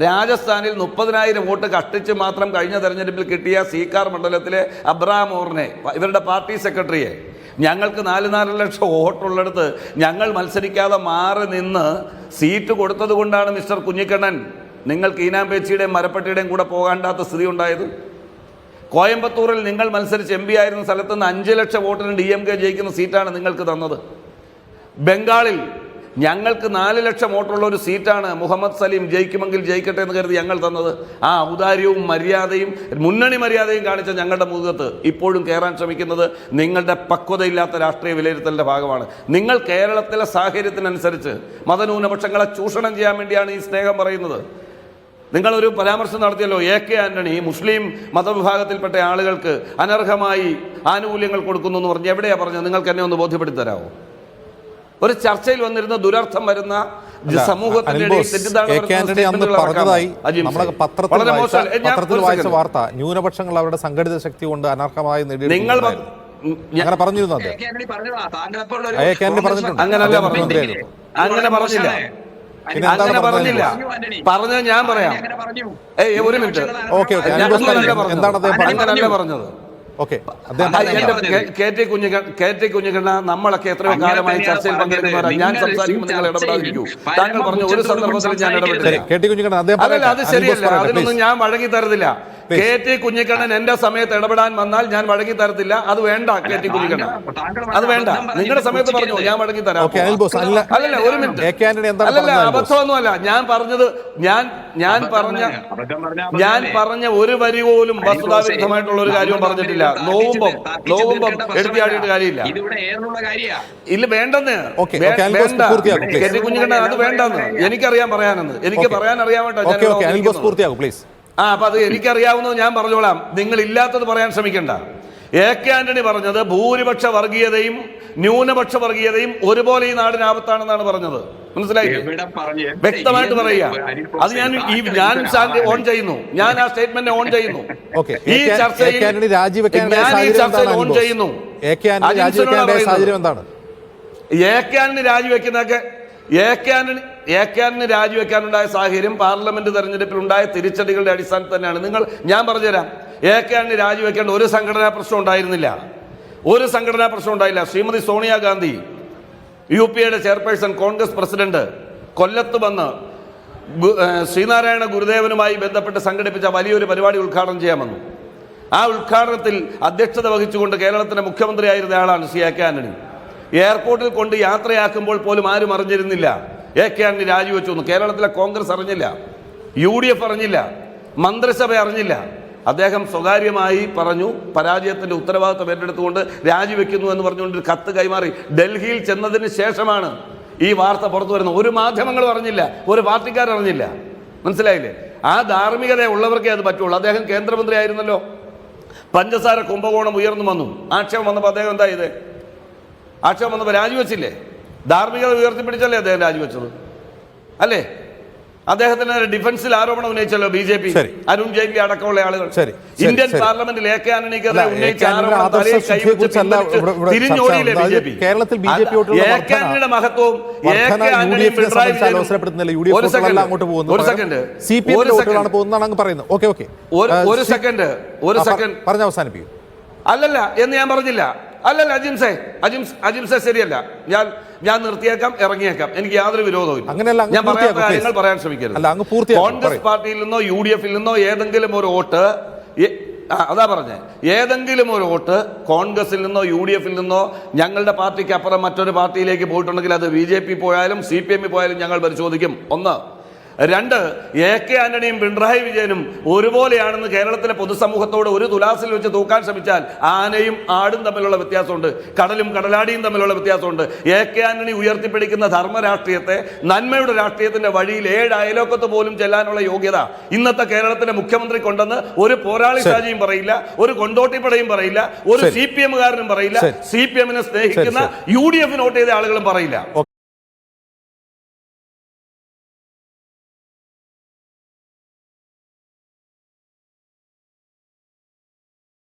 രാജസ്ഥാനിൽ 30,000 വോട്ട് കഷ്ടിച്ച് മാത്രം കഴിഞ്ഞ തെരഞ്ഞെടുപ്പിൽ കിട്ടിയ സീക്കാർ മണ്ഡലത്തിലെ അബ്രഹാം ഓറിനെ, ഇവരുടെ പാർട്ടി സെക്രട്ടറിയെ, ഞങ്ങൾക്ക് 4 ലക്ഷം വോട്ടുള്ളിടത്ത് ഞങ്ങൾ മത്സരിക്കാതെ മാറി നിന്ന് സീറ്റ് കൊടുത്തത് കൊണ്ടാണ് മിസ്റ്റർ കുഞ്ഞിക്കണ്ണൻ നിങ്ങൾക്ക് ഈനാമ്പേച്ചിയുടെയും മരപ്പട്ടിയുടെയും കൂടെ പോകാണ്ടാത്ത സ്ഥിതി ഉണ്ടായത്. കോയമ്പത്തൂരിൽ നിങ്ങൾ മത്സരിച്ച് MP ആയിരുന്ന സ്ഥലത്ത് നിന്ന് 5 ലക്ഷം വോട്ടിന് DMK ജയിക്കുന്ന സീറ്റാണ് നിങ്ങൾക്ക് തന്നത്. ബംഗാളിൽ ഞങ്ങൾക്ക് 4 ലക്ഷം വോട്ടുള്ള ഒരു സീറ്റാണ് മുഹമ്മദ് സലീം ജയിക്കുമെങ്കിൽ ജയിക്കട്ടെ എന്ന് കരുതി ഞങ്ങൾ തന്നത്. ആ ഔദാര്യവും മര്യാദയും മുന്നണി മര്യാദയും കാണിച്ച ഞങ്ങളുടെ മുഖത്ത് ഇപ്പോഴും കയറാൻ ശ്രമിക്കുന്നത് നിങ്ങളുടെ പക്വതയില്ലാത്ത രാഷ്ട്രീയ വിലയിരുത്തലിൻ്റെ ഭാഗമാണ്. നിങ്ങൾ കേരളത്തിലെ സാഹചര്യത്തിനനുസരിച്ച് മതന്യൂനപക്ഷങ്ങളെ ചൂഷണം ചെയ്യാൻ വേണ്ടിയാണ് ഈ സ്നേഹം പറയുന്നത്. നിങ്ങളൊരു പരാമർശം നടത്തിയല്ലോ, AK ആന്റണി മുസ്ലിം മതവിഭാഗത്തിൽപ്പെട്ട ആളുകൾക്ക് അനർഹമായി ആനുകൂല്യങ്ങൾ കൊടുക്കുന്നു എന്ന് പറഞ്ഞ്. എവിടെയാണ് പറഞ്ഞത്? നിങ്ങൾക്ക് എന്നെ ഒന്ന് ബോധ്യപ്പെടുത്തി തരാമോ? ഒരു ചർച്ചയിൽ വന്നിരുന്ന ദുരർത്ഥം വരുന്ന സമൂഹത്തിന്റെ വാർത്ത ന്യൂനപക്ഷങ്ങൾ അവരുടെ സംഘടിത ശക്തി കൊണ്ട് അനർഹമായി നിങ്ങൾ പറഞ്ഞിരുന്നു. അങ്ങനെ പറഞ്ഞില്ല. അങ്ങനെ പറഞ്ഞില്ല. പറഞ്ഞത് ഞാൻ പറയാം. ഒരു മിനിറ്റ്. അങ്ങനല്ല പറഞ്ഞത്. KT കുഞ്ഞിക്കണ്ണ, നമ്മളൊക്കെ എത്രയോ കാലമായി ചർച്ചയിൽ പങ്കെടുക്കുന്നവരാണ്. ഞാൻ സംസാരിക്കുമ്പോൾ നിങ്ങൾ ഇടപെടാതിരിക്കൂ. താങ്കൾ പറഞ്ഞു ഒരു സന്ദർഭത്തിൽ ഞാൻ ഇടപെട്ടില്ല. അതല്ല, അത് ശരിയല്ല. അതിനൊന്നും ഞാൻ വഴങ്ങി തരത്തില്ല. KT കുഞ്ഞിക്കണ്ണൻ എന്റെ സമയത്ത് ഇടപെടാൻ വന്നാൽ ഞാൻ വഴങ്ങി തരത്തില്ല. അത് വേണ്ട. KT കുഞ്ഞിക്കണ്ണൻ, അത് വേണ്ട. നിങ്ങളുടെ സമയത്ത് പറഞ്ഞു, ഞാൻ വഴങ്ങി തരാം. അല്ലല്ല, ഒരു മിനിറ്റ്. അല്ലല്ല, അബദ്ധമൊന്നുമല്ല. ഞാൻ പറഞ്ഞത് ഞാൻ പറഞ്ഞ ഒരു വരി പോലും വസ്തുതാവിരുദ്ധമായിട്ടുള്ള ഒരു കാര്യവും പറഞ്ഞിട്ടില്ല. നോവുമ്പം എടുത്തിയാടിയിട്ട് കാര്യമില്ല. ഇല്ല, വേണ്ടെന്ന്. വേണ്ട KT കുഞ്ഞിക്കണ്ണൻ, അത് വേണ്ടെന്ന്. എനിക്കറിയാൻ പറയാനെന്ന്. എനിക്ക് പറയാൻ അറിയാമട്ടോ. അപ്പൊ അത് എനിക്കറിയാവുന്നത് ഞാൻ പറഞ്ഞോളാം. നിങ്ങൾ ഇല്ലാത്തത് പറയാൻ ശ്രമിക്കണ്ട. AK ആന്റണി പറഞ്ഞത് ഭൂരിപക്ഷ വർഗീയതയും ന്യൂനപക്ഷ വർഗീയതയും ഒരുപോലെ ഈ നാടിനാപത്താണെന്നാണ് പറഞ്ഞത്. മനസ്സിലായില്ലേ? വ്യക്തമായിട്ട് പറയുക. അത് ഞാൻ ഓൺ ചെയ്യുന്നു. ഞാൻ ആ സ്റ്റേറ്റ്മെന്റ് ഓൺ ചെയ്യുന്നു. ഈ ചർച്ചയിൽ ഓൺ ചെയ്യുന്നു. AK ആന്റണി രാജിവെക്കുന്നതൊക്കെ AK ആന്റണി രാജിവെക്കാനുണ്ടായ സാഹചര്യം പാർലമെന്റ് തെരഞ്ഞെടുപ്പിൽ ഉണ്ടായ തിരിച്ചടികളുടെ അടിസ്ഥാനത്തിൽ തന്നെയാണ്. ഞാൻ പറഞ്ഞുതരാം. AK ആന്റണി രാജിവെക്കേണ്ട ഒരു സംഘടനാ പ്രശ്നം ഉണ്ടായിരുന്നില്ല. ഒരു സംഘടനാ പ്രശ്നം ഉണ്ടായില്ല. Shrimati Sonia Gandhi UPA chairperson, Congress president, കൊല്ലത്ത് വന്ന് ശ്രീനാരായണ ഗുരുദേവനുമായി ബന്ധപ്പെട്ട് സംഘടിപ്പിച്ച വലിയൊരു പരിപാടി ഉദ്ഘാടനം ചെയ്യാമെന്നു. ആ ഉദ്ഘാടനത്തിൽ അധ്യക്ഷത വഹിച്ചുകൊണ്ട് കേരളത്തിന്റെ മുഖ്യമന്ത്രിയായിരുന്ന ആളാണ് ശ്രീ AK ആന്റണി. എയർപോർട്ടിൽ കൊണ്ട് യാത്രയാക്കുമ്പോൾ പോലും ആരും അറിഞ്ഞിരുന്നില്ല AK ആന്റണി രാജിവെച്ചു എന്ന്. കേരളത്തിലെ കോൺഗ്രസ് അറിഞ്ഞില്ല, UDF അറിഞ്ഞില്ല, മന്ത്രിസഭ അറിഞ്ഞില്ല. അദ്ദേഹം സ്വകാര്യമായി പറഞ്ഞു, പരാജയത്തിന്റെ ഉത്തരവാദിത്വം ഏറ്റെടുത്തുകൊണ്ട് രാജിവെക്കുന്നു എന്ന് പറഞ്ഞുകൊണ്ട് ഒരു കത്ത് കൈമാറി. ഡൽഹിയിൽ ചെന്നതിന് ശേഷമാണ് ഈ വാർത്ത പുറത്തു വരുന്നത്. ഒരു മാധ്യമങ്ങളും അറിഞ്ഞില്ല, ഒരു പാർട്ടിക്കാരും അറിഞ്ഞില്ല. മനസ്സിലായില്ലേ? ആ ധാർമ്മികത ഉള്ളവർക്കേ അത് പറ്റുള്ളൂ. അദ്ദേഹം കേന്ദ്രമന്ത്രി ആയിരുന്നല്ലോ. പഞ്ചസാര കുംഭകോണം ഉയർന്നു വന്നു. ആക്ഷേപം വന്നപ്പോൾ അദ്ദേഹം എന്താ ചെയ്തേ? ആക്ഷേപം വന്നപ്പോൾ രാജിവെച്ചില്ലേ? ധാർമ്മികത ഉയർത്തിപ്പിടിച്ചല്ലേ അദ്ദേഹം രാജിവെച്ചത്? അല്ലേ? അദ്ദേഹത്തിന് ഡിഫൻസിൽ ആരോപണം ഉന്നയിച്ചല്ലോ BJP, അരുൺ ജെയ്റ്റ്ലി അടക്കമുള്ള ആളുകൾ. ഇന്ത്യൻ പാർലമെന്റിൽ AK ആന്റണിക്കെതിരെ ഉന്നയിച്ച ആരോപണം തിരിഞ്ഞോടിയില്ലേ BJP? AK ആന്റണിയുടെ മഹത്വവും AK ആന്റണി പിണറായി ഒരു സെക്കൻഡ് അല്ലല്ല എന്ന് ഞാൻ പറഞ്ഞില്ല. അല്ലല്ല, അജിംസെ ശരിയല്ല. ഞാൻ നിർത്തിയേക്കാം, ഇറങ്ങിയേക്കാം. എനിക്ക് യാതൊരു വിരോധവും ഇല്ല. ഞാൻ പറയാത്ത കാര്യങ്ങൾ പറയാൻ ശ്രമിക്കരുത്. കോൺഗ്രസ് പാർട്ടിയിൽ നിന്നോ UDF-ൽ നിന്നോ ഏതെങ്കിലും ഒരു വോട്ട്, അതാ പറഞ്ഞേ, ഏതെങ്കിലും ഒരു വോട്ട് കോൺഗ്രസിൽ നിന്നോ UDF-ൽ നിന്നോ ഞങ്ങളുടെ പാർട്ടിക്ക് അപ്പുറം മറ്റൊരു പാർട്ടിയിലേക്ക് പോയിട്ടുണ്ടെങ്കിൽ അത് BJP പോയാലും CPM പോയാലും ഞങ്ങൾ പരിശോധിക്കും. ഒന്ന്. രണ്ട്, AK ആന്റണിയും പിണറായി വിജയനും ഒരുപോലെയാണെന്ന് കേരളത്തിലെ പൊതുസമൂഹത്തോട് ഒരു തുലാസിൽ വെച്ച് തൂക്കാൻ ശ്രമിച്ചാൽ ആനയും ആടും തമ്മിലുള്ള വ്യത്യാസമുണ്ട്, കടലും കടലാടിയും തമ്മിലുള്ള വ്യത്യാസമുണ്ട്. AK ആന്റണി ഉയർത്തിപ്പിടിക്കുന്ന ധർമ്മരാഷ്ട്രീയത്തെ, നന്മയുടെ രാഷ്ട്രീയത്തിന്റെ വഴിയിൽ 7 അയലോക്കത്ത് പോലും ചെല്ലാനുള്ള യോഗ്യത ഇന്നത്തെ കേരളത്തിലെ മുഖ്യമന്ത്രി കൊണ്ടെന്ന് ഒരു പോരാളി ഷാജിയും പറയില്ല, ഒരു കൊണ്ടോട്ടിപ്പടയും പറയില്ല, ഒരു CPM കാരനും പറയില്ല, CPM-നെ സ്നേഹിക്കുന്ന UDF-ന് വോട്ട് ചെയ്ത ആളുകളും പറയില്ല.